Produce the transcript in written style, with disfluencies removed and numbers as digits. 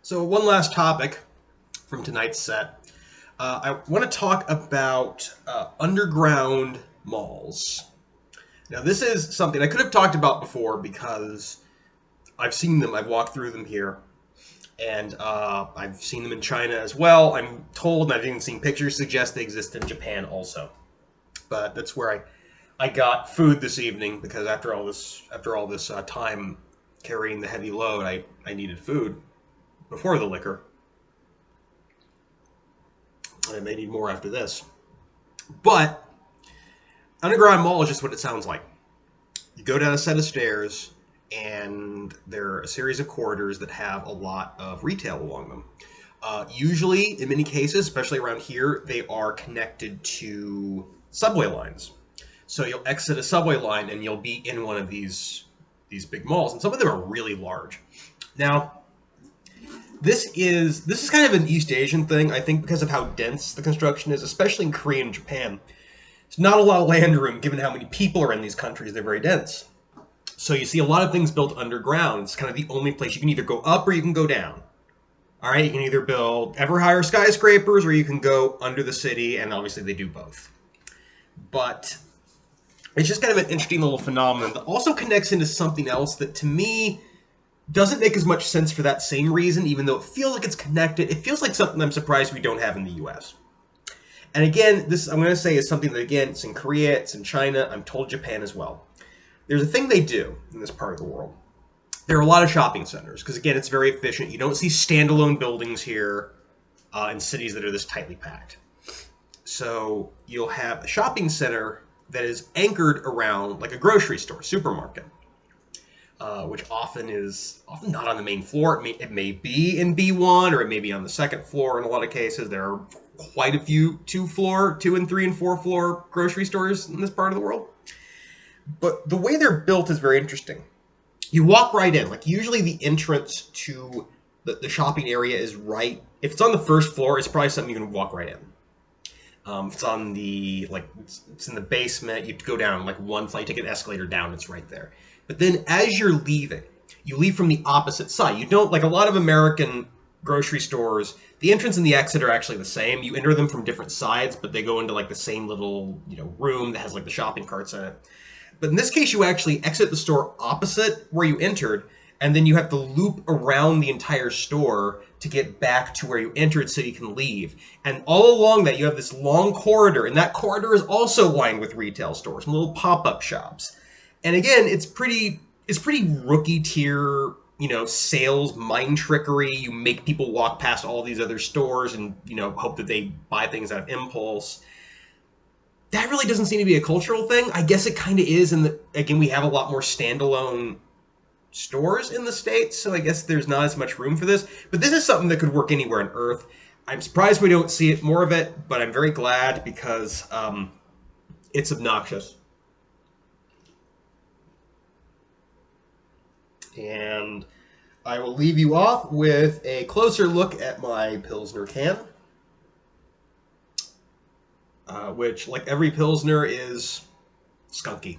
So one last topic from tonight's set. I want to talk about underground malls. Now, this is something I could have talked about before because I've seen them. I've walked through them here, and I've seen them in China as well. I'm told, and I've even seen pictures suggest they exist in Japan also. But that's where I got food this evening because after all this time carrying the heavy load, I needed food before the liquor. I may need more after this. But underground mall is just what it sounds like. You go down a set of stairs, and there are a series of corridors that have a lot of retail along them. Usually, in many cases, especially around here, they are connected to subway lines. So you'll exit a subway line, and you'll be in one of these big malls, and some of them are really large. Now, this is kind of an East Asian thing, I think, because of how dense the construction is, especially in Korea and Japan. There's not a lot of land room given how many people are in these countries. They're very dense. So you see a lot of things built underground. It's kind of the only place you can either go up or you can go down. All right, you can either build ever higher skyscrapers or you can go under the city, and obviously they do both. But it's just kind of an interesting little phenomenon that also connects into something else that to me doesn't make as much sense for that same reason, even though it feels like it's connected. It feels like something I'm surprised we don't have in the US. And again, this I'm going to say is something that, again, it's in Korea, it's in China, I'm told Japan as well. There's a thing they do in this part of the world. There are a lot of shopping centers, because again, it's very efficient. You don't see standalone buildings here in cities that are this tightly packed. So you'll have a shopping center that is anchored around like a grocery store, supermarket. Which often not on the main floor. It may be in B1 or it may be on the second floor. In a lot of cases, there are quite a few two and three and four floor grocery stores in this part of the world. But the way they're built is very interesting. You walk right in. Like usually the entrance to the shopping area is right. If it's on the first floor, it's probably something you can walk right in. If it's on it's in the basement, you have to go down like one flight, take an escalator down, it's right there. But then as you're leaving, you leave from the opposite side. You don't, like a lot of American grocery stores, the entrance and the exit are actually the same. You enter them from different sides, but they go into like the same little, room that has like the shopping carts in it. But in this case, you actually exit the store opposite where you entered, and then you have to loop around the entire store to get back to where you entered so you can leave. And all along that, you have this long corridor, and that corridor is also lined with retail stores and little pop-up shops. And again, it's pretty rookie tier, sales mind trickery. You make people walk past all these other stores and, hope that they buy things out of impulse. That really doesn't seem to be a cultural thing. I guess it kind of is, and again, we have a lot more standalone stores in the States, so I guess there's not as much room for this. But this is something that could work anywhere on Earth. I'm surprised we don't see it more of it, but I'm very glad because it's obnoxious. And I will leave you off with a closer look at my Pilsner can, which, like every Pilsner, is skunky.